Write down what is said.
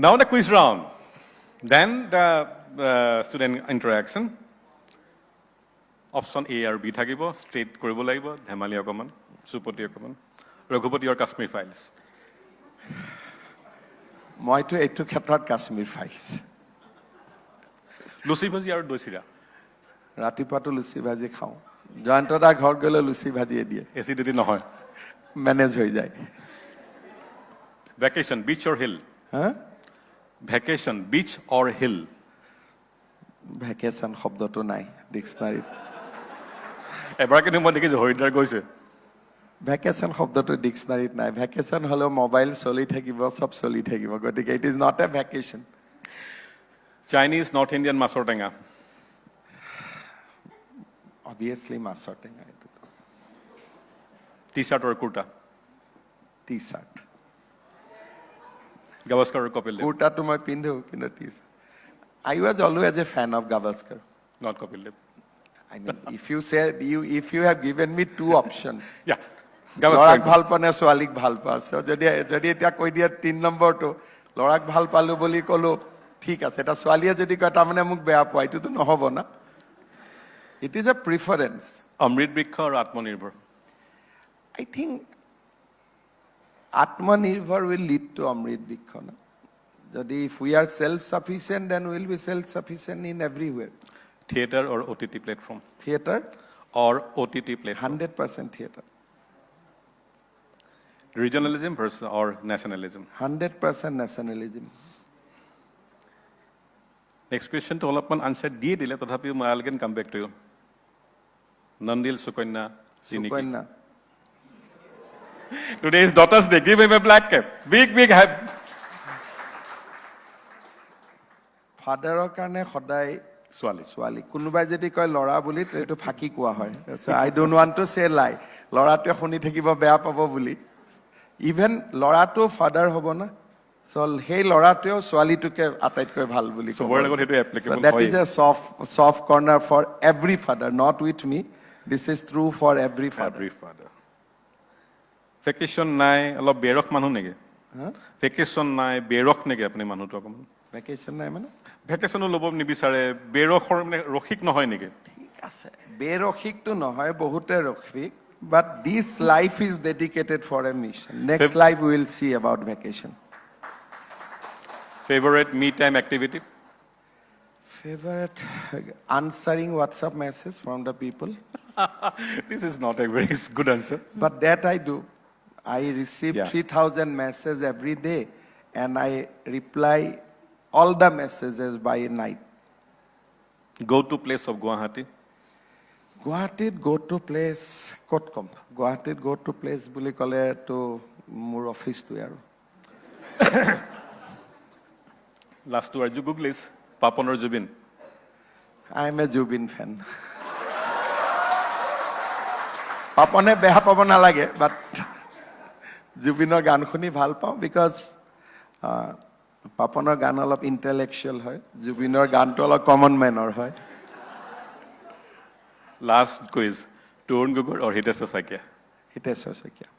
Now the quiz round. Then the student interaction. Option A or B থাকিব straight কৰিব লাগিব ধেমালি অকমান সুপতি অকমান ৰঘুপতি or Kashmir files মইতো এইটো ক্ষেত্ৰত কাশ্মীৰ ফাইলছ লুচি ভাজি আৰু দৈ চিৰা ৰাতিপুৱাটো লুচি ভাজি খাওঁ জয়ন্তদা ঘৰ গ'লে লুচি ভাজিয়ে দিয়ে এচিডিটি নহয় মেনেজ হৈ যায় ভেকেশন beach or hill হা vacation beach or hill vacation শব্দটো নাই ডিকশনাৰীত এবাৰ কিন্তু মই দেখিছো হৰিদ্বাৰ গৈছে ভেকেশন শব্দটো ডিকশনাৰীত নাই ভেকেশন হলো মোবাইল চলি থাকিব সব চলি থাকিব গতিকে it is not a vacation Chinese north Indian মাছৰ টেঙা obviously মাছৰ টেঙা এইটো t-shirt or kurta t-shirt Gavaskar or Kapil Dev কুৰ্তাটো মই পিন্ধো কিন্তু t-shirt I was always a fan of Gavaskar. not Kapil Dev I mean, if you have given me two options. yeah লৰাক ভাল পানে ছোৱালীক ভাল পা সো যদি এটা কৈ দিয়া 3 নম্বৰটো লৰাক ভাল পালো বুলি কলো ঠিক আছে এটা ছোৱালীয়ে যদি কয় তাৰ মানে মোক বেয়া পায় এটো তো নহব না it is a preference অমৃত বৃক্ষ আৰু আত্মনিৰ্ভৰ I think আত্মনিৰ্ভৰ will lead to অমৃত বৃক্ষ না যদি if we are self sufficient then we will be self sufficient in everywhere theater or OTT platform theater or OTT platform 100% theater regionalism versus or nationalism 100% nationalism next question to অলপমান answer দিয়ে দিলে তথাপিও মই again come back to you Nandil Sukanya Sukanya today is daughter's day give him a black cap big happy ফাদাৰৰ কাৰণে সদায় ছোৱালী ছোৱালী কোনোবাই যদি কয় লৰা বুলি এইটো ফাকি কোৱা হয় আই ডোন্ট ওয়ান্ট টু সে লাই লৰাটোৱে শুনি থাকিব বেয়া পাব বুলি ইভেন লৰাটো ফাদাৰ হ'ব না সো সেই লৰাটোৱেও ছোৱালীটোকে আটাইতকৈ ভাল বুলি সো word লগত হেতু applicable হয় that is a soft corner for every father not with me this is true for every father vacation নাই অলপ বেৰক মানুহ নেকি ভেকেশন নাই বেৰক নেকি আপুনি মানুহটো অকমান ভেকেশন নাই মানে ভেকেশনো ল'ব নিবিচাৰে বেৰখৰ মানে ৰখিক নহয় নেকি ঠিক আছে বেৰখিকটো নহয় বহুতে ৰখিক but this life is dedicated for a mission next life we will see about vacation favorite me time activity favorite answering WhatsApp message from the people this is not a very good answer but that I do I receive 3000 messages every day and I reply all the messages by night go to place of Guwahati go to place ক'ত কম গুৱাহাটীত go to place বুলি ক'লে তো মোৰ অফিসটো আৰু last two are you Google is Papan or Jubin I am a Jubin fan পাপনে বেয়া পাব নালাগে but জুবিনৰ গান শুনি ভাল পাওঁ because পাপনৰ গান অলপ ইন্টেলেকচুৱেল হয় জুবিনৰ গানটো অলপ কমন মেনৰ হয় last quiz Torun Gugor or Hitesh Sakya Hiteswar Saikia